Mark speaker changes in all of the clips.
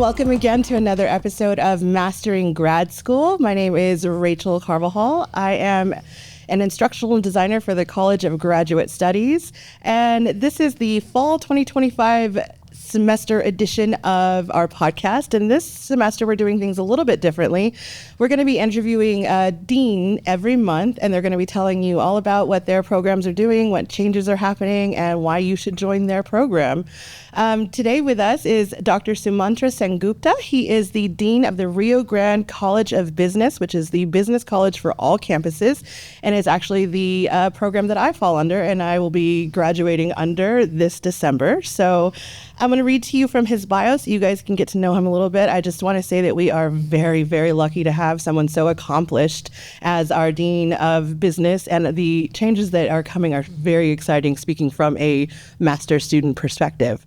Speaker 1: welcome again to another episode of Mastering Grad School. My name is Rachel Carvajal. I am an instructional designer for the College of Graduate Studies, and this is the fall 2025 semester edition of our podcast. And this semester, we're doing things a little bit differently. We're going to be interviewing a dean every month, and they're going to be telling you all about what their programs are doing, what changes are happening, and why you should join their program. Today with us is Dr. Sumantra Sengupta. He is the Dean of the Rio Grande College of Business, which is the business college for all campuses, and is actually the program that I fall under, and I will be graduating under this December. So I'm going to read to you from his bio so you guys can get to know him a little bit. I just want to say that we are very, very lucky to have someone so accomplished as our Dean of Business, and the changes that are coming are very exciting, speaking from a master's student perspective.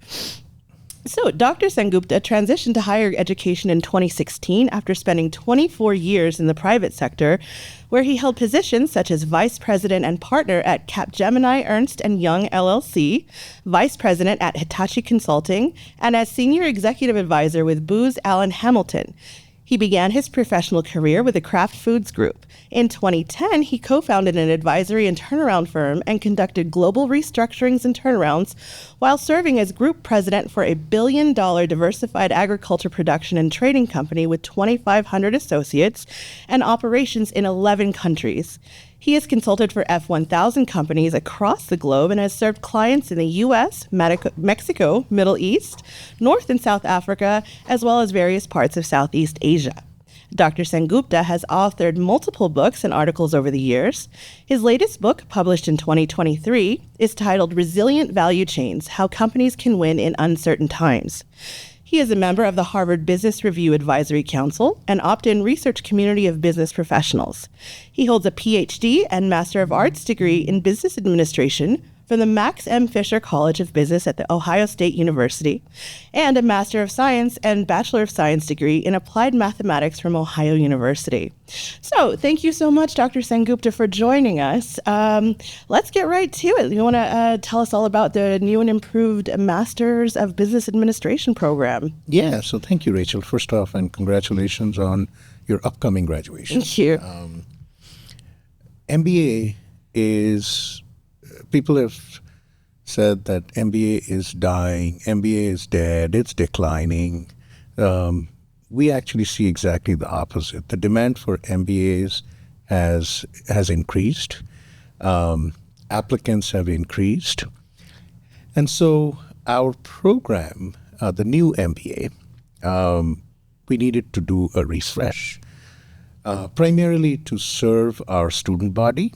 Speaker 1: So Dr. Sengupta transitioned to higher education in 2016 after spending 24 years in the private sector, where he held positions such as Vice President and Partner at Capgemini Ernst & Young LLC, Vice President at Hitachi Consulting, and as Senior Executive Advisor with Booz Allen Hamilton. He began his professional career with the Kraft Foods Group. In 2010, he co-founded an advisory and turnaround firm and conducted global restructurings and turnarounds while serving as group president for a $1 billion diversified agriculture production and trading company with 2,500 associates and operations in 11 countries. He has consulted for F1000 companies across the globe and has served clients in the U.S., Mexico, Middle East, North and South Africa, as well as various parts of Southeast Asia. Dr. Sengupta has authored multiple books and articles over the years. His latest book, published in 2023, is titled Resilient Value Chains: How Companies Can Win in Uncertain Times. He is a member of the Harvard Business Review Advisory Council, an opt-in research community of business professionals. He holds a PhD and Master of Arts degree in Business Administration from the Max M. Fisher College of Business at the Ohio State University, and a Master of Science and Bachelor of Science degree in Applied Mathematics from Ohio University. So thank you so much, Dr. Sengupta, for joining us. Let's get right to it. You want to tell us all about the new and improved Masters of Business Administration program?
Speaker 2: Yeah, so thank you, Rachel, first off, and congratulations on your upcoming graduation.
Speaker 1: Thank you.
Speaker 2: MBA is... People have said that MBA is dying, MBA is dead, it's declining. We actually see exactly the opposite. The demand for MBAs has increased. Applicants have increased. And so our program, the new MBA, we needed to do a refresh, primarily to serve our student body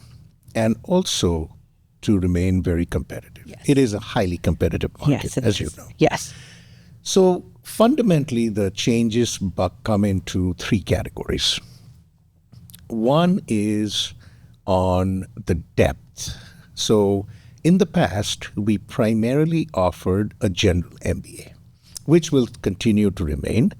Speaker 2: and also to remain very competitive.
Speaker 1: Yes.
Speaker 2: It is a highly competitive market,
Speaker 1: yes,
Speaker 2: as you know.
Speaker 1: Yes.
Speaker 2: So fundamentally, the changes come into three categories. One is on the depth. So in the past, we primarily offered a general MBA, which will continue to remain.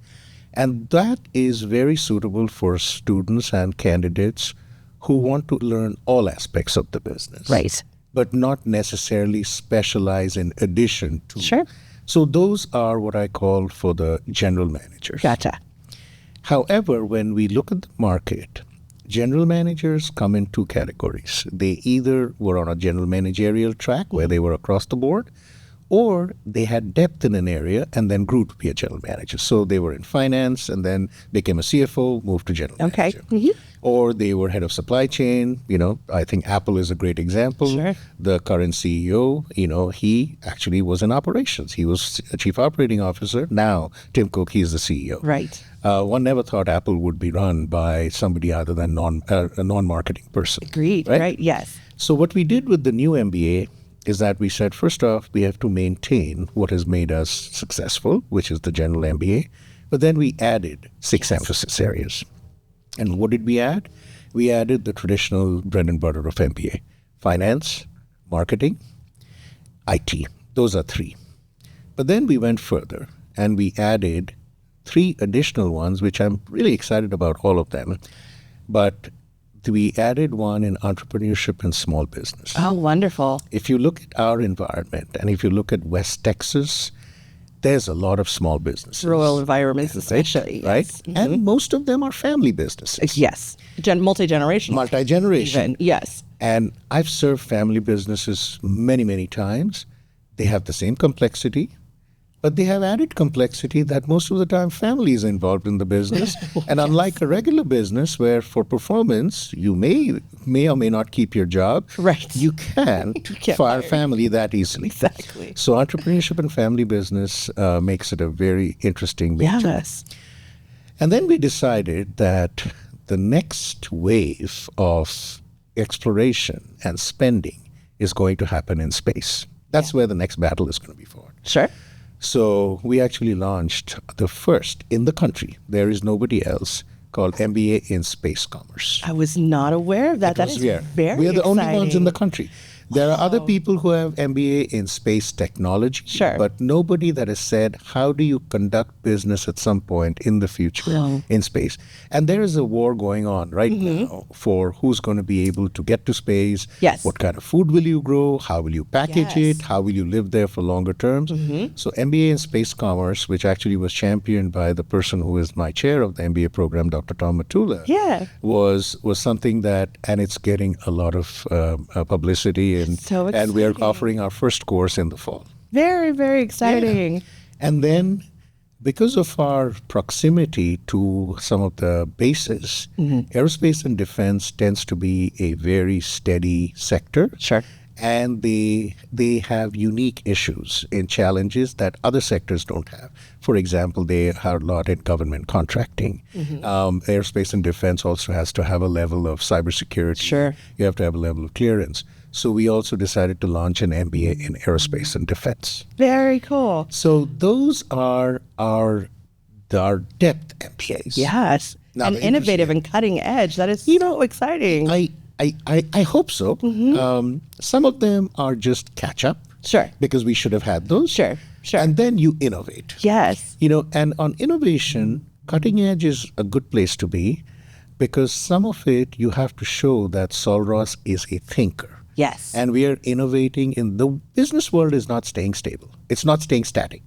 Speaker 2: And that is very suitable for students and candidates who want to learn all aspects of the business.
Speaker 1: Right.
Speaker 2: But not necessarily specialize in addition to.
Speaker 1: Sure.
Speaker 2: So those are what I call for the general managers.
Speaker 1: Gotcha.
Speaker 2: However, when we look at the market, general managers come in two categories. They either were on a general managerial track where they were across the board, or they had depth in an area and then grew to be a general manager. So they were in finance and then became a CFO, moved to general manager.
Speaker 1: Mm-hmm.
Speaker 2: Or they were head of supply chain. I think Apple is a great example.
Speaker 1: Sure.
Speaker 2: The current CEO, he actually was in operations. He was a chief operating officer. Now, Tim Cook, he's the CEO.
Speaker 1: Right.
Speaker 2: One never thought Apple would be run by somebody other than a non-marketing person.
Speaker 1: Agreed. Right? Yes.
Speaker 2: So what we did with the new MBA is that we said, first off, we have to maintain what has made us successful, which is the general MBA. But then we added 6 emphasis areas. And what did we add? We added the traditional bread and butter of MBA: finance, marketing, IT. Those are 3. But then we went further and we added 3 additional ones, which I'm really excited about all of them. But we added one in entrepreneurship and small business.
Speaker 1: Oh, wonderful.
Speaker 2: If you look at our environment and if you look at West Texas, there's a lot of small businesses.
Speaker 1: Rural environments especially.
Speaker 2: Right?
Speaker 1: Yes.
Speaker 2: And most of them are family businesses.
Speaker 1: Yes. Multi-generational.
Speaker 2: Multi-generation.
Speaker 1: Even. Yes.
Speaker 2: And I've served family businesses many, many times. They have the same complexity, but they have added complexity that most of the time family is involved in the business. And unlike a regular business where for performance, you may or may not keep your job,
Speaker 1: Right.
Speaker 2: you can't fire family that easily.
Speaker 1: Exactly.
Speaker 2: So entrepreneurship and family business makes it a very interesting mix.
Speaker 1: Yes.
Speaker 2: And then we decided that the next wave of exploration and spending is going to happen in space. That's where the next battle is going to be fought.
Speaker 1: Sure.
Speaker 2: So we actually launched the first in the country. There is nobody else called MBA in Space Commerce.
Speaker 1: I was not aware of that. That is very
Speaker 2: We are the only ones in the
Speaker 1: exciting.
Speaker 2: country. There are other people who have MBA in space technology,
Speaker 1: Sure.
Speaker 2: but nobody that has said, how do you conduct business at some point in the future
Speaker 1: Wow.
Speaker 2: in space? And there is a war going on right now for who's going to be able to get to space.
Speaker 1: Yes.
Speaker 2: What kind of food will you grow? How will you package
Speaker 1: Yes.
Speaker 2: it? How will you live there for longer terms? So MBA in Space Commerce, which actually was championed by the person who is my chair of the MBA program, Dr. Tom Matula,
Speaker 1: Yeah.
Speaker 2: was something that, and it's getting a lot of publicity,
Speaker 1: So
Speaker 2: and we are
Speaker 1: exciting.
Speaker 2: offering our first course in the fall.
Speaker 1: Very, very exciting.
Speaker 2: And then, because of our proximity to some of the bases, aerospace and defense tends to be a very steady sector.
Speaker 1: Sure.
Speaker 2: And they have unique issues and challenges that other sectors don't have. For example, they have a lot in government contracting. Aerospace and defense also has to have a level of cybersecurity.
Speaker 1: Sure.
Speaker 2: You have to have a level of clearance. So we also decided to launch an MBA in aerospace and defense.
Speaker 1: Very cool.
Speaker 2: So those are our depth MBAs.
Speaker 1: Yes.
Speaker 2: Now,
Speaker 1: And
Speaker 2: the
Speaker 1: innovative and cutting edge. That is so exciting.
Speaker 2: I hope so. Some of them are just catch up
Speaker 1: Sure.
Speaker 2: because we should have had those.
Speaker 1: Sure. Sure.
Speaker 2: And then you innovate.
Speaker 1: Yes.
Speaker 2: And on innovation, cutting edge is a good place to be because some of it you have to show that Solros is a thinker.
Speaker 1: Yes.
Speaker 2: And we are innovating in the business world is not staying stable. It's not staying static.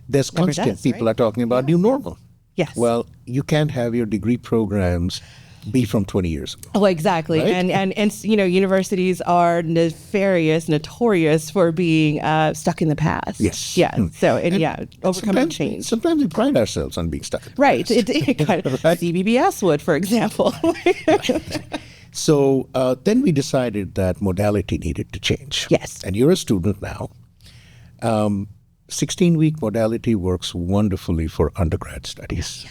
Speaker 2: There's
Speaker 1: Never
Speaker 2: constant.
Speaker 1: does,
Speaker 2: People
Speaker 1: right?
Speaker 2: are talking about new normal.
Speaker 1: Yes.
Speaker 2: Well, you can't have your degree programs be from 20 years ago.
Speaker 1: Oh, exactly.
Speaker 2: Right?
Speaker 1: And universities are notorious for being stuck in the past.
Speaker 2: Yes.
Speaker 1: Yeah. So, overcoming
Speaker 2: Sometimes,
Speaker 1: change.
Speaker 2: sometimes we pride ourselves on being stuck in the
Speaker 1: Right.
Speaker 2: past.
Speaker 1: It kind of, CBBS would, for example.
Speaker 2: So then we decided that modality needed to change.
Speaker 1: Yes.
Speaker 2: And you're a student now. 16-week modality works wonderfully for undergrad studies.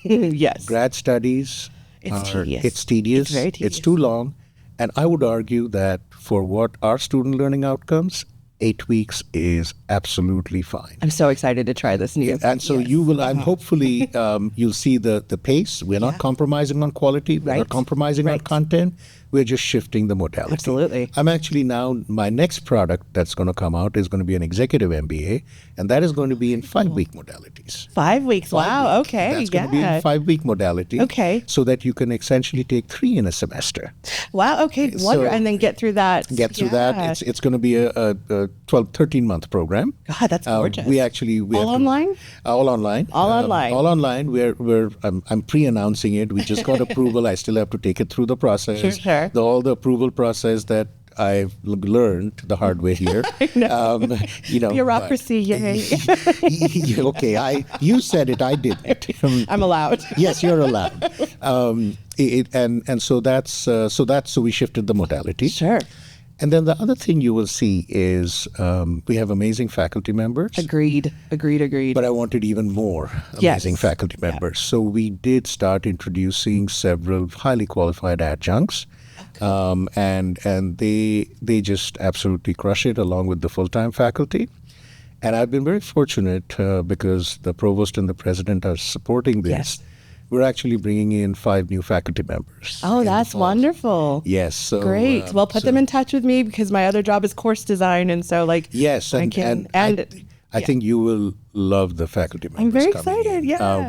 Speaker 1: Yes.
Speaker 2: Grad studies,
Speaker 1: It's tedious.
Speaker 2: It's tedious.
Speaker 1: It's very tedious.
Speaker 2: It's too long. And I would argue that for what our student learning outcomes, 8 weeks is absolutely fine.
Speaker 1: I'm so excited to try this new.
Speaker 2: And so you will, and hopefully you'll see the pace. We're not compromising on quality. We're
Speaker 1: Right.
Speaker 2: not compromising on
Speaker 1: Right.
Speaker 2: content. We're just shifting the modality.
Speaker 1: Absolutely.
Speaker 2: I'm actually now, my next product that's going to come out is going to be an executive MBA, and that is going to be in 5-week modalities.
Speaker 1: 5 weeks. Wow. Okay.
Speaker 2: That's going to be in
Speaker 1: Yeah.
Speaker 2: 5-week modality.
Speaker 1: Okay.
Speaker 2: So that you can essentially take 3 in a semester.
Speaker 1: Wow. Okay. Wonder. And then get through that.
Speaker 2: Get through that. It's going to be a 13-month program.
Speaker 1: God, that's gorgeous.
Speaker 2: We actually
Speaker 1: All online?
Speaker 2: All online.
Speaker 1: All online.
Speaker 2: All online. I'm pre-announcing it. We just got approval. I still have to take it through the process.
Speaker 1: Sure.
Speaker 2: All the approval process that I've learned the hard way here.
Speaker 1: Bureaucracy. Yay.
Speaker 2: Okay, you said it. I didn't.
Speaker 1: I'm allowed.
Speaker 2: Yes, you're allowed. So we shifted the modality.
Speaker 1: Sure.
Speaker 2: And then the other thing you will see is we have amazing faculty members.
Speaker 1: Agreed.
Speaker 2: But I wanted even more
Speaker 1: Yes.
Speaker 2: amazing faculty members. So we did start introducing several highly qualified adjuncts. And they just absolutely crush it along with the full-time faculty. And I've been very fortunate because the provost and the president are supporting this.
Speaker 1: Yes.
Speaker 2: We're actually bringing in 5 new faculty members.
Speaker 1: Oh, that's wonderful.
Speaker 2: Yes. So,
Speaker 1: Great. Well, put them in touch with me because my other job is course design, and so
Speaker 2: Yes,
Speaker 1: I can
Speaker 2: I think you will love the faculty members.
Speaker 1: I'm very
Speaker 2: coming
Speaker 1: excited.
Speaker 2: in.
Speaker 1: Yeah.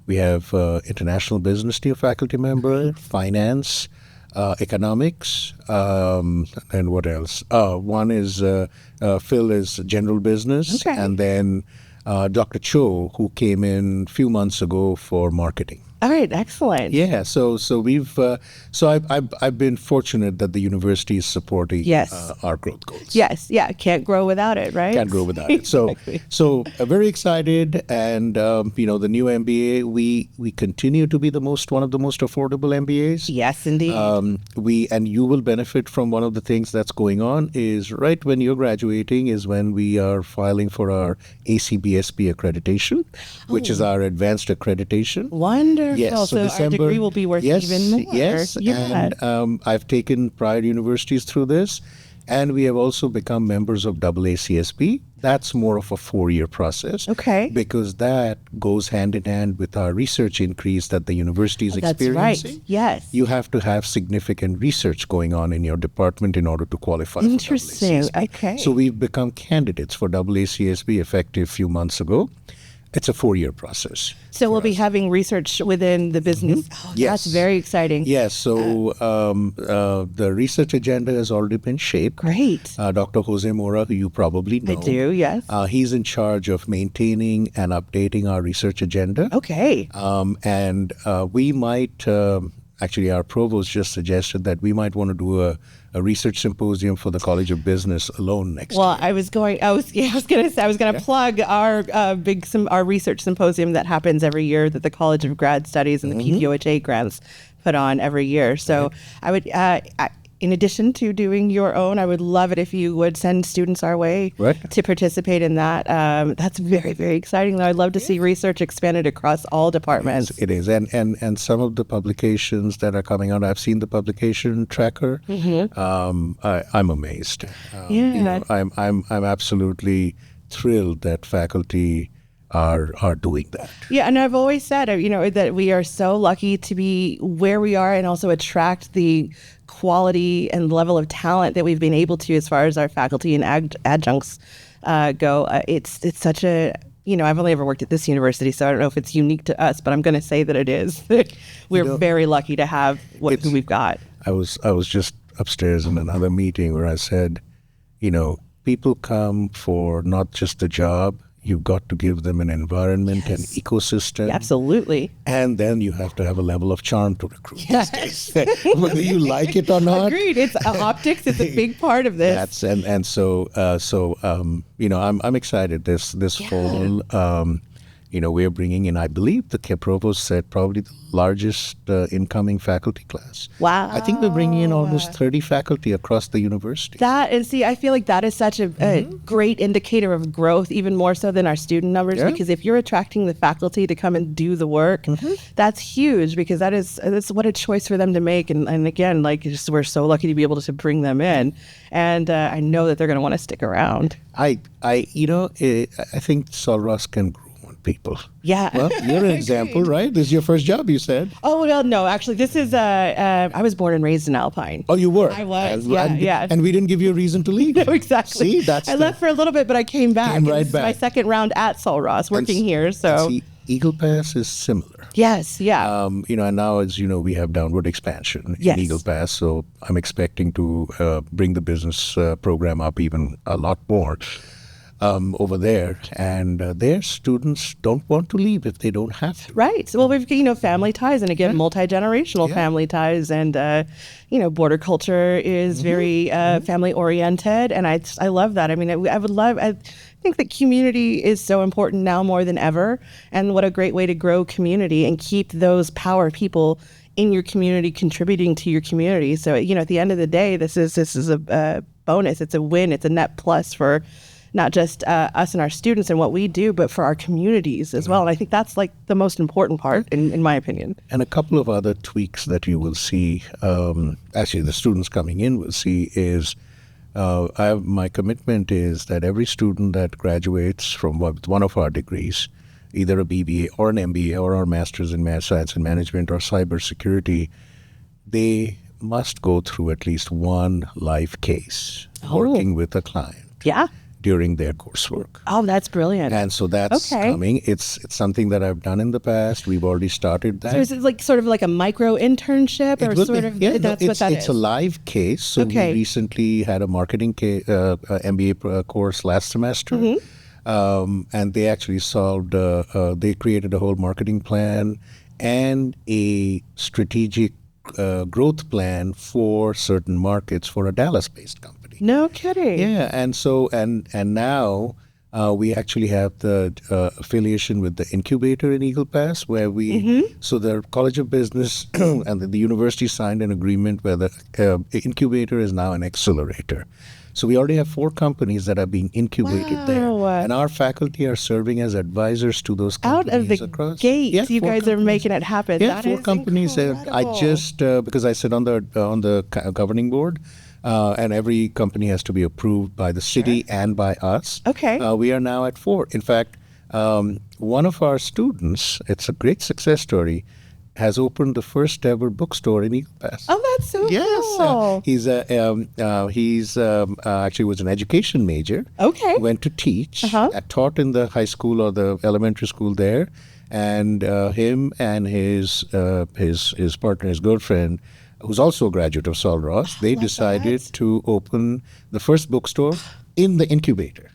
Speaker 2: We have international business to faculty member, finance, economics, and what else? One is Phil is general business,
Speaker 1: Okay.
Speaker 2: and then Dr. Cho, who came in a few months ago for marketing.
Speaker 1: All right, excellent.
Speaker 2: Yeah, so we've I've been fortunate that the university is supporting
Speaker 1: Yes.
Speaker 2: our growth goals.
Speaker 1: Yes, yeah, can't grow without it, right?
Speaker 2: Can't grow without it. So
Speaker 1: Exactly.
Speaker 2: very excited, and the new MBA, we continue to be one of the most affordable MBAs.
Speaker 1: Yes, indeed.
Speaker 2: And you will benefit from one of the things that's going on is right when you're graduating is when we are filing for our ACBSP accreditation, which is our advanced accreditation.
Speaker 1: Wonderful.
Speaker 2: Yes,
Speaker 1: so our degree will be worth even more.
Speaker 2: Yes,
Speaker 1: Yeah.
Speaker 2: and I've taken prior universities through this, and we have also become members of AACSP. That's more of a 4-year process.
Speaker 1: Okay.
Speaker 2: Because that goes hand in hand with our research increase that the university is
Speaker 1: That's
Speaker 2: experiencing.
Speaker 1: right. Yes.
Speaker 2: You have to have significant research going on in your department in order to qualify
Speaker 1: Interesting.
Speaker 2: for AACSP.
Speaker 1: Okay.
Speaker 2: So we've become candidates for AACSP effective a few months ago. It's a 4-year process.
Speaker 1: So we'll be having research within the business. Oh,
Speaker 2: Yes.
Speaker 1: That's very exciting.
Speaker 2: Yes, so the research agenda has already been shaped.
Speaker 1: Great.
Speaker 2: Dr. Jose Mora, who you probably know.
Speaker 1: I do, yes.
Speaker 2: He's in charge of maintaining and updating our research agenda.
Speaker 1: Okay.
Speaker 2: And we might, actually, our provost just suggested that we might want to do a research symposium for the College of Business alone next
Speaker 1: Well,
Speaker 2: year.
Speaker 1: I was going to plug our our research symposium that happens every year that the College of Grad Studies and the PPOHA grants put on every year. So I would, in addition to doing your own, I would love it if you would send students our way to participate in that. That's very, very exciting. Though I'd love to see research expanded across all departments.
Speaker 2: It is, and some of the publications that are coming out, I've seen the publication tracker. I'm amazed. I'm absolutely thrilled that faculty are doing that.
Speaker 1: Yeah, and I've always said, that we are so lucky to be where we are and also attract the quality and level of talent that we've been able to as far as our faculty and adjuncts go. It's such a, I've only ever worked at this university, so I don't know if it's unique to us, but I'm going to say that it is. We're very lucky to have who we've got.
Speaker 2: I was just upstairs in another meeting where I said, people come for not just the job. You've got to give them an environment, an ecosystem.
Speaker 1: Absolutely.
Speaker 2: And then you have to have a level of charm to recruit.
Speaker 1: Yes.
Speaker 2: Whether you like it or not.
Speaker 1: Agreed. It's optics. It's a big part of this.
Speaker 2: I'm excited this fall. We're bringing in, I believe the provost said, probably the largest incoming faculty class.
Speaker 1: Wow.
Speaker 2: I think we're bringing in almost 30 faculty across the university.
Speaker 1: I feel like that is such a great indicator of growth, even more so than our student numbers, because if you're attracting the faculty to come and do the work, that's huge, because that's what a choice for them to make. And again, we're so lucky to be able to bring them in. And I know that they're going to want to stick around.
Speaker 2: I think Solros can grow people.
Speaker 1: Yeah.
Speaker 2: Well, you're an example, right? This is your first job, you said.
Speaker 1: Oh, well, no, actually, this is, I was born and raised in Alpine.
Speaker 2: Oh, you were?
Speaker 1: I was, yeah.
Speaker 2: And we didn't give you a reason to leave.
Speaker 1: No, exactly.
Speaker 2: See,
Speaker 1: I left for a little bit, but I came back.
Speaker 2: Came right
Speaker 1: This is
Speaker 2: back.
Speaker 1: my second round at Sol Ross, working here, so.
Speaker 2: See, Eagle Pass is similar.
Speaker 1: Yes, yeah.
Speaker 2: And now, as you know, we have downward expansion in Eagle Pass, so I'm expecting to bring the business program up even a lot more. Over there, and their students don't want to leave if they don't have to.
Speaker 1: Right. Well, we've family ties, and again, multi-generational family ties, and border culture is very family oriented, and I love that. I mean, I think that community is so important now more than ever, and what a great way to grow community and keep those power people in your community contributing to your community. So at the end of the day, this is a bonus. It's a win. It's a net plus for not just us and our students and what we do, but for our communities as well. And I think that's the most important part, in my opinion.
Speaker 2: And a couple of other tweaks that you will see, actually the students coming in will see, is my commitment is that every student that graduates from one of our degrees, either a BBA or an MBA or our Master's in Math Science and Management or Cybersecurity, they must go through at least one live case working with a client.
Speaker 1: Yeah.
Speaker 2: during their coursework.
Speaker 1: Oh, that's brilliant.
Speaker 2: And so that's coming. It's something that I've done in the past. We've already started that.
Speaker 1: So is it like sort of like a micro internship, or sort of?
Speaker 2: Yeah,
Speaker 1: That's what that is.
Speaker 2: It's a live case. So we recently had a marketing MBA course last semester, and they actually solved. They created a whole marketing plan and a strategic growth plan for certain markets for a Dallas-based company.
Speaker 1: No kidding.
Speaker 2: Yeah, and so and now we actually have the affiliation with the incubator in Eagle Pass, where we so the College of Business and the university signed an agreement where the incubator is now an accelerator. So we already have 4 companies that are being incubated there, and our faculty are serving as advisors to those companies.
Speaker 1: Out of the gate, you guys are making it happen.
Speaker 2: Yeah,
Speaker 1: that
Speaker 2: 4 companies. I just because I sit on the governing board. And every company has to be approved by the city and by us.
Speaker 1: Okay.
Speaker 2: We are now at 4. In fact, one of our students, it's a great success story, has opened the first ever bookstore in Eagle Pass.
Speaker 1: Oh, that's so cool.
Speaker 2: He's actually was an education major.
Speaker 1: Okay.
Speaker 2: Went to teach, taught in the high school or the elementary school there, and him and his partner, his girlfriend, who's also a graduate of Sol Ross, they decided to open the first bookstore in the incubator.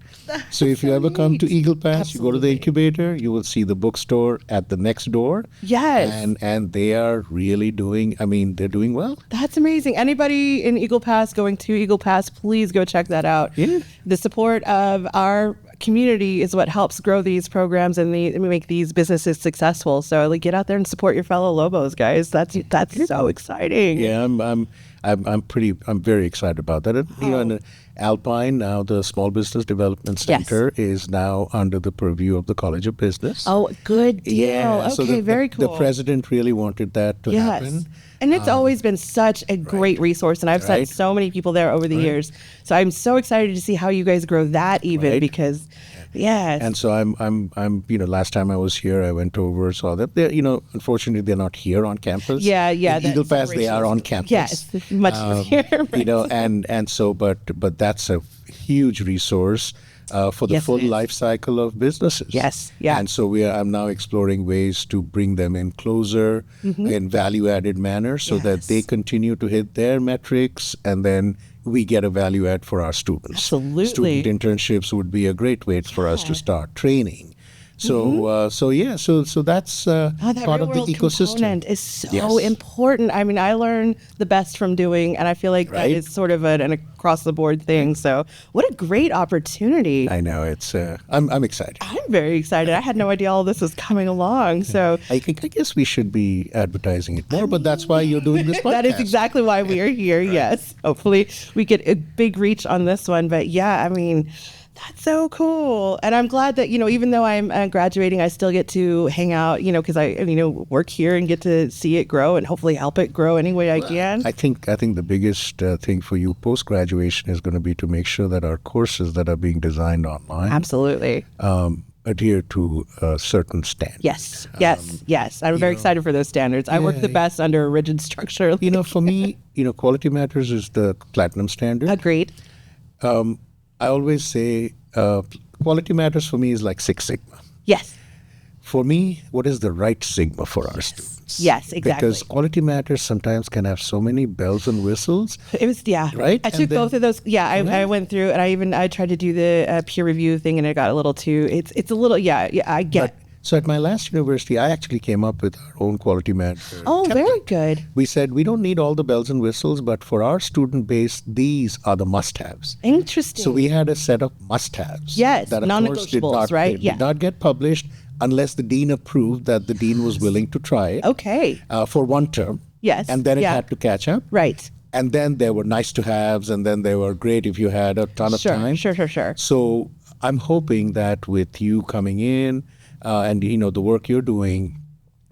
Speaker 2: So if you ever come to Eagle Pass, you go to the incubator, you will see the bookstore at the next door.
Speaker 1: Yes.
Speaker 2: And they are really doing, they're doing well.
Speaker 1: That's amazing. Anybody in Eagle Pass going to Eagle Pass, please go check that out.
Speaker 2: Yeah.
Speaker 1: The support of our community is what helps grow these programs and make these businesses successful. So get out there and support your fellow Lobos, guys. That's so exciting.
Speaker 2: Yeah, I'm very excited about that. In Alpine, now the Small Business Development Center is now under the purview of the College of Business.
Speaker 1: Oh, good deal.
Speaker 2: Yeah,
Speaker 1: okay,
Speaker 2: so
Speaker 1: very cool.
Speaker 2: The president really wanted that to happen.
Speaker 1: And it's always been such a great resource, and I've sent so many people there over the years. So I'm so excited to see how you guys grow that because,
Speaker 2: And so I'm last time I was here, I went over, saw that they're, unfortunately they're not here on campus.
Speaker 1: Yeah.
Speaker 2: In Eagle Pass, they are on campus.
Speaker 1: Yes, much easier.
Speaker 2: And so, but that's a huge resource. For the full life cycle of businesses.
Speaker 1: Yes, yeah.
Speaker 2: And so I'm now exploring ways to bring them in closer in value-added manner so that they continue to hit their metrics, and then we get a value add for our students.
Speaker 1: Absolutely.
Speaker 2: Student internships would be a great way for us to start training. So so that's part of the ecosystem.
Speaker 1: Component is so important. I learn the best from doing, and I feel like that is sort of an across the board thing. So what a great opportunity.
Speaker 2: I know it's. I'm excited.
Speaker 1: I'm very excited. I had no idea all this was coming along. So
Speaker 2: I guess we should be advertising it more, but that's why you're doing this podcast.
Speaker 1: That is exactly why we are here. Yes, hopefully we get a big reach on this one. But that's so cool. And I'm glad that, even though I'm graduating, I still get to hang out, because I, work here and get to see it grow and hopefully help it grow any way I can.
Speaker 2: I think the biggest thing for you post-graduation is going to be to make sure that our courses that are being designed online
Speaker 1: Absolutely.
Speaker 2: Adhere to certain standards.
Speaker 1: Yes. I'm very excited for those standards. I work the best under a rigid structure.
Speaker 2: For me, Quality Matters is the platinum standard.
Speaker 1: Agreed.
Speaker 2: I always say Quality Matters for me is like Six Sigma.
Speaker 1: Yes.
Speaker 2: For me, what is the right Sigma for our students?
Speaker 1: Yes, exactly.
Speaker 2: Because Quality Matters sometimes can have so many bells and whistles.
Speaker 1: It was,
Speaker 2: right?
Speaker 1: I took both of those. Yeah, I went through, and I tried to do the peer review thing, and it got a little too, it's a little, I get it.
Speaker 2: So at my last university, I actually came up with our own Quality Matter.
Speaker 1: Oh, very good.
Speaker 2: We said we don't need all the bells and whistles, but for our student base, these are the must-haves.
Speaker 1: Interesting.
Speaker 2: So we had a set of must-haves.
Speaker 1: Yes,
Speaker 2: that
Speaker 1: non-negotiables, right?
Speaker 2: Did not get published unless the dean approved that the dean was willing to try it.
Speaker 1: Okay.
Speaker 2: For one term.
Speaker 1: Yes.
Speaker 2: And then it had to catch up.
Speaker 1: Right.
Speaker 2: And then there were nice to haves, and then they were great if you had a ton of time.
Speaker 1: Sure.
Speaker 2: So I'm hoping that with you coming in, and the work you're doing,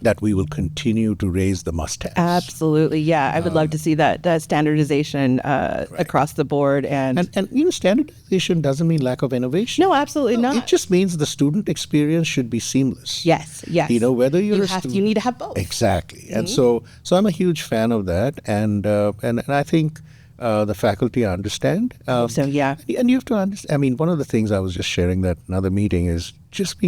Speaker 2: that we will continue to raise the must-haves.
Speaker 1: Absolutely, yeah. I would love to see that standardization across the board. And
Speaker 2: standardization doesn't mean lack of innovation.
Speaker 1: No, absolutely not.
Speaker 2: It just means the student experience should be seamless.
Speaker 1: Yes.
Speaker 2: Whether you're a student,
Speaker 1: you need to have both.
Speaker 2: Exactly. And so I'm a huge fan of that, and I think the faculty understand.
Speaker 1: So, yeah.
Speaker 2: And you have to understand, I mean, one of the things I was just sharing that another meeting is just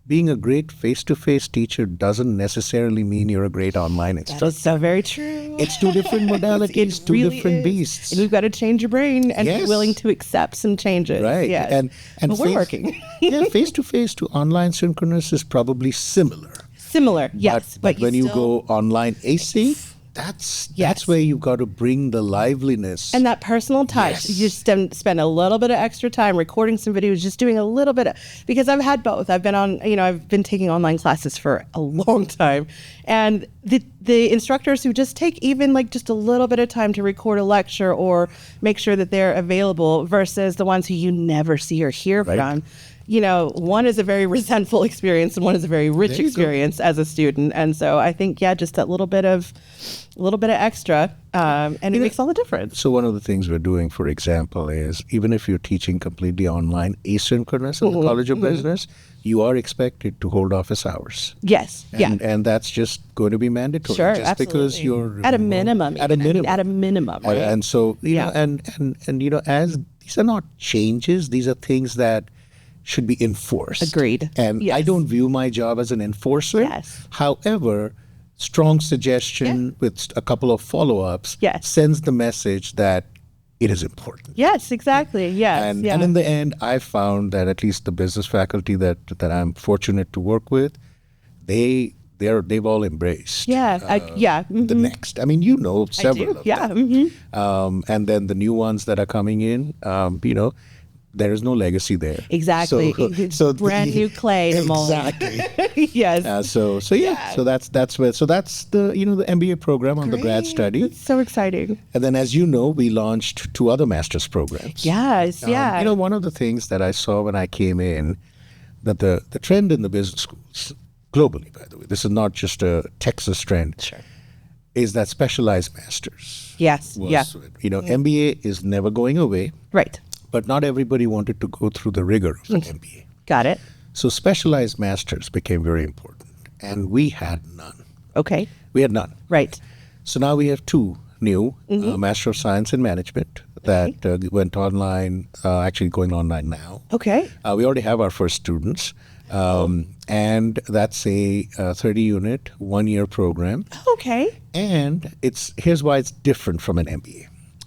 Speaker 2: being a great face-to-face teacher doesn't necessarily mean you're a great online instructor.
Speaker 1: That is so very true.
Speaker 2: It's two different modalities,
Speaker 1: It
Speaker 2: two
Speaker 1: really
Speaker 2: different
Speaker 1: is.
Speaker 2: beasts.
Speaker 1: And we've got to change your brain and be
Speaker 2: Yes.
Speaker 1: willing to accept some changes.
Speaker 2: Right.
Speaker 1: Yes.
Speaker 2: And
Speaker 1: but we're working.
Speaker 2: yeah, face-to-face to online synchronous is probably similar.
Speaker 1: Similar, yes.
Speaker 2: But when you
Speaker 1: still-
Speaker 2: go online AC, that's
Speaker 1: Yes.
Speaker 2: where you've got to bring the liveliness.
Speaker 1: And that personal touch,
Speaker 2: Yes.
Speaker 1: you just spend a little bit of extra time recording some videos, just doing a little bit because I've had both. I've been taking online classes for a long time. And the instructors who just take even like just a little bit of time to record a lecture or make sure that they're available versus the ones who you never see or hear
Speaker 2: Right.
Speaker 1: from. One is a very resentful experience and one is a very rich
Speaker 2: There you go.
Speaker 1: experience as a student. And so I think, just that little bit of extra, and it makes all the difference.
Speaker 2: So one of the things we're doing, for example, is even if you're teaching completely online asynchronous in the College of Business, you are expected to hold office hours.
Speaker 1: Yes.
Speaker 2: And that's just going to be mandatory.
Speaker 1: Sure,
Speaker 2: just because
Speaker 1: absolutely.
Speaker 2: you're
Speaker 1: At a minimum.
Speaker 2: At a minimum.
Speaker 1: At a minimum. Right?
Speaker 2: And so
Speaker 1: Yeah.
Speaker 2: as these are not changes, these are things that should be enforced.
Speaker 1: Agreed.
Speaker 2: And
Speaker 1: Yes.
Speaker 2: I don't view my job as an enforcer.
Speaker 1: Yes.
Speaker 2: However, strong suggestion with a couple of follow-ups
Speaker 1: Yes.
Speaker 2: sends the message that it is important.
Speaker 1: Yes, exactly. Yes.
Speaker 2: And
Speaker 1: yeah.
Speaker 2: in the end, I found that at least the business faculty that I'm fortunate to work with, they've all embraced.
Speaker 1: Yeah.
Speaker 2: The next. I mean, several
Speaker 1: I do.
Speaker 2: of
Speaker 1: Yeah.
Speaker 2: them.
Speaker 1: mhm.
Speaker 2: And then the new ones that are coming in, there is no legacy there.
Speaker 1: Exactly. It's brand new clay to mold.
Speaker 2: Exactly.
Speaker 1: Yes.
Speaker 2: So that's where the MBA program on the grad study.
Speaker 1: It's so exciting.
Speaker 2: And then, as you know, we launched 2 other master's programs.
Speaker 1: Yes. Yeah.
Speaker 2: One of the things that I saw when I came in, that the trend in the business schools, globally, by the way, this is not just a Texas trend,
Speaker 1: Sure.
Speaker 2: is that specialized masters.
Speaker 1: Yes. Yeah.
Speaker 2: MBA is never going away,
Speaker 1: Right.
Speaker 2: but not everybody wanted to go through the rigor of an MBA.
Speaker 1: Got it.
Speaker 2: So specialized masters became very important, and we had none.
Speaker 1: Okay.
Speaker 2: We had none.
Speaker 1: Right.
Speaker 2: So now we have 2 new Master of Science in Management that went online, actually going online now.
Speaker 1: Okay.
Speaker 2: We already have our first students, and that's a 30-unit, 1-year program.
Speaker 1: Okay.
Speaker 2: And here's why it's different from an MBA.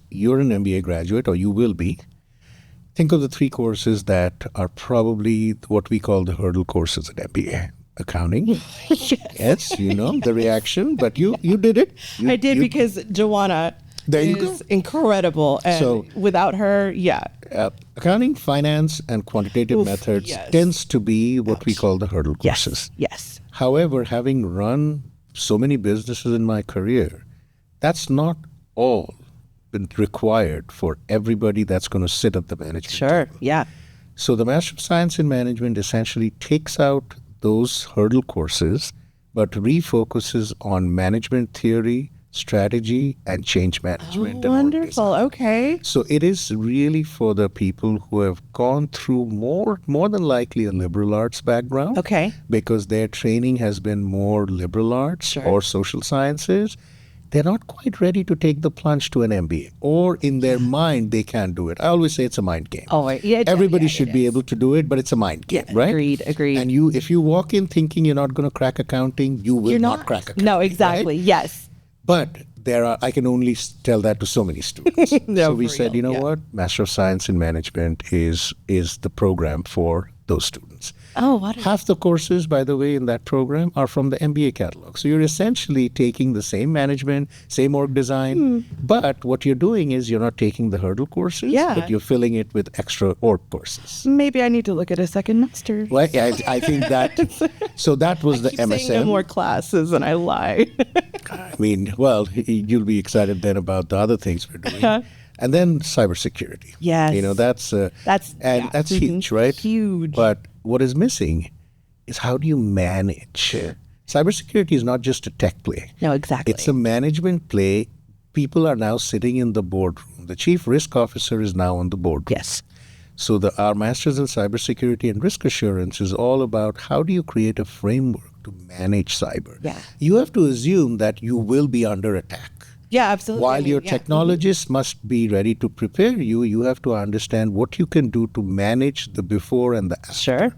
Speaker 2: You're an MBA graduate, or you will be. Think of the 3 courses that are probably what we call the hurdle courses at MBA. Accounting. Yes, the reaction, but you did it.
Speaker 1: I did because Joanna
Speaker 2: There you
Speaker 1: is
Speaker 2: go.
Speaker 1: incredible. And
Speaker 2: So-
Speaker 1: without her,
Speaker 2: accounting, finance, and quantitative methods
Speaker 1: yes.
Speaker 2: tends to be what we call the hurdle
Speaker 1: yes.
Speaker 2: courses.
Speaker 1: Yes.
Speaker 2: However, having run so many businesses in my career, that's not all been required for everybody that's going to sit at the management
Speaker 1: Sure.
Speaker 2: table.
Speaker 1: Yeah.
Speaker 2: So the Master of Science in Management essentially takes out those hurdle courses, but refocuses on management theory, strategy, and change management. and
Speaker 1: Wonderful.
Speaker 2: organization.
Speaker 1: Okay.
Speaker 2: So it is really for the people who have gone through more than likely a liberal arts background.
Speaker 1: Okay.
Speaker 2: Because their training has been more liberal arts
Speaker 1: Sure.
Speaker 2: or social sciences. They're not quite ready to take the plunge to an MBA, or in their mind they can't do it. I always say it's a mind game.
Speaker 1: Oh, yeah.
Speaker 2: Everybody should be able to do it, but it's a mind game,
Speaker 1: Yeah,
Speaker 2: right?
Speaker 1: agreed.
Speaker 2: And if you walk in thinking you're not going to crack accounting, you will
Speaker 1: You're
Speaker 2: not crack accounting.
Speaker 1: No, exactly.
Speaker 2: right?
Speaker 1: Yes.
Speaker 2: But I can only tell that to so many students.
Speaker 1: No,
Speaker 2: so we
Speaker 1: for
Speaker 2: said,
Speaker 1: real, yeah.
Speaker 2: what? Master of Science in Management is the program for those students.
Speaker 1: Oh, what?
Speaker 2: Half the courses, by the way, in that program are from the MBA catalog. So you're essentially taking the same management, same org design, but what you're doing is you're not taking the hurdle courses,
Speaker 1: Yeah.
Speaker 2: but you're filling it with extra org courses.
Speaker 1: Maybe I need to look at a second master.
Speaker 2: Well, I think that, so that was the
Speaker 1: Keep saying
Speaker 2: MSM.
Speaker 1: no more classes, and I lie.
Speaker 2: I mean, well, you'll be excited then about the other things we're doing. And then cybersecurity.
Speaker 1: Yes.
Speaker 2: That's
Speaker 1: that's
Speaker 2: huge, right?
Speaker 1: Huge.
Speaker 2: But what is missing is how do you manage? Cybersecurity is not just a tech play.
Speaker 1: No, exactly.
Speaker 2: It's a management play. People are now sitting in the boardroom. The chief risk officer is now on the boardroom.
Speaker 1: Yes.
Speaker 2: So our Masters in Cybersecurity and Risk Assurance is all about how do you create a framework to manage cyber.
Speaker 1: Yeah.
Speaker 2: You have to assume that you will be under attack.
Speaker 1: Yeah, absolutely.
Speaker 2: While
Speaker 1: I mean,
Speaker 2: your
Speaker 1: yeah.
Speaker 2: technologists must be ready to prepare you, you have to understand what you can do to manage the before and the after.
Speaker 1: Sure.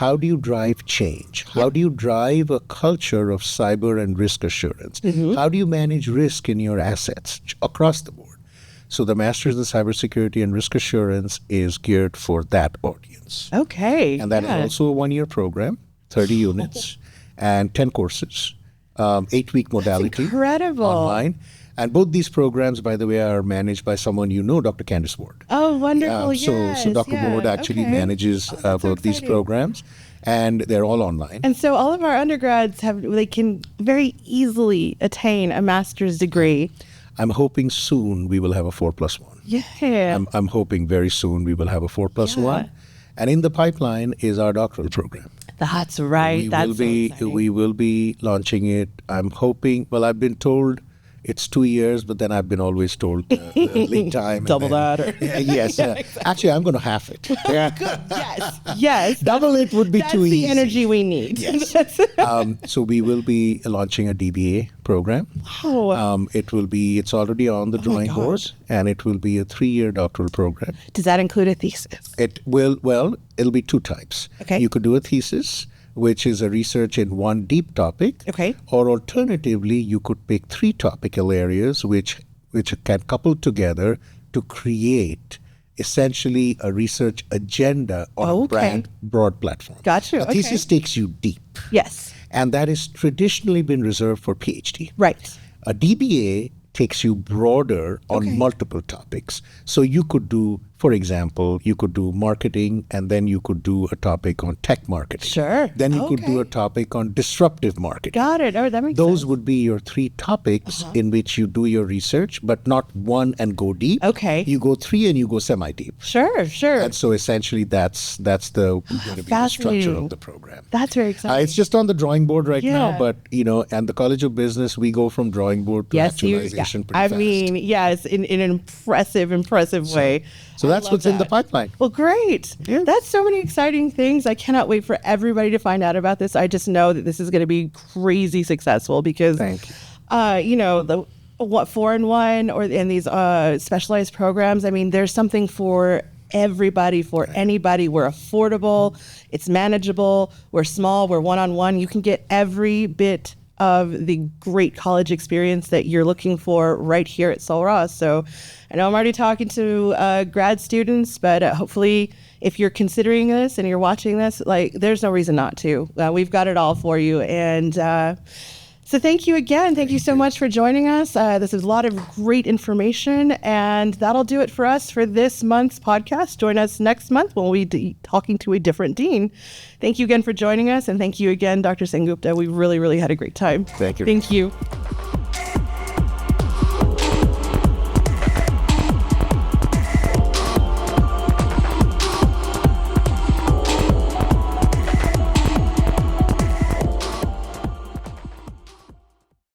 Speaker 2: How do you drive change? How do you drive a culture of cyber and risk assurance? How do you manage risk in your assets across the board? So the Masters in Cybersecurity and Risk Assurance is geared for that audience.
Speaker 1: Okay.
Speaker 2: And that is also a one-year program, 30 units, and 10 courses, 8-week modality.
Speaker 1: Incredible.
Speaker 2: Online. And both these programs, by the way, are managed by someone you know, Dr. Candice Ward.
Speaker 1: Oh, wonderful.
Speaker 2: So Dr. Ward actually manages both these programs, and they're all online.
Speaker 1: And so all of our undergrads they can very easily attain a master's degree.
Speaker 2: I'm hoping soon we will have a 4+1.
Speaker 1: Yeah.
Speaker 2: I'm hoping very soon we will have a 4+1. And in the pipeline is our doctoral program.
Speaker 1: That's right.
Speaker 2: We will be launching it. I'm hoping, well, I've been told it's 2 years, but then I've been always told lead time.
Speaker 1: Double that. Or
Speaker 2: yes. Exactly. Actually, I'm going to half it. Yeah.
Speaker 1: Good. Yes.
Speaker 2: Double it would be too easy.
Speaker 1: That's the energy we need.
Speaker 2: Yes. So we will be launching a DBA program.
Speaker 1: Wow.
Speaker 2: It's already on the drawing board, and it will be a 3-year doctoral program.
Speaker 1: Does that include a thesis?
Speaker 2: It'll be 2 types.
Speaker 1: Okay.
Speaker 2: You could do a thesis, which is a research in one deep topic.
Speaker 1: Okay.
Speaker 2: Or alternatively, you could pick 3 topical areas which can couple together to create essentially a research agenda on a broad platform.
Speaker 1: Gotcha.
Speaker 2: A thesis takes you deep.
Speaker 1: Yes.
Speaker 2: And that has traditionally been reserved for PhD.
Speaker 1: Right.
Speaker 2: A DBA takes you broader on multiple topics. So you could do, for example, you could do marketing, and then you could do a topic on tech marketing.
Speaker 1: Sure.
Speaker 2: Then you could do a topic on disruptive marketing.
Speaker 1: Got it. Oh, that makes sense.
Speaker 2: Those would be your 3 topics in which you do your research, but not one and go deep.
Speaker 1: Okay.
Speaker 2: You go 3 and you go semi-deep.
Speaker 1: Sure.
Speaker 2: And so essentially that's the going to be the structure of the program.
Speaker 1: That's very exciting.
Speaker 2: It's just on the drawing board right now, but and the College of Business, we go from drawing board to actualization pretty fast.
Speaker 1: I mean, yes, in an impressive way.
Speaker 2: So that's what's in the pipeline.
Speaker 1: Well, great. Yeah. That's so many exciting things. I cannot wait for everybody to find out about this. I just know that this is going to be crazy successful because,
Speaker 2: Thank you.
Speaker 1: the 4-in-1 in these specialized programs, I mean, there's something for everybody, for anybody. We're affordable. It's manageable. We're small. We're one-on-one. You can get every bit of the great college experience that you're looking for right here at Sul Ross. So I know I'm already talking to grad students, but hopefully if you're considering this and you're watching this, there's no reason not to. We've got it all for you. And so thank you again. Thank you so much for joining us. This is a lot of great information, and that'll do it for us for this month's podcast. Join us next month when we'll be talking to a different dean. Thank you again for joining us, and thank you again, Dr. Sengupta. We really, really had a great time.
Speaker 2: Thank you.
Speaker 1: Thank you.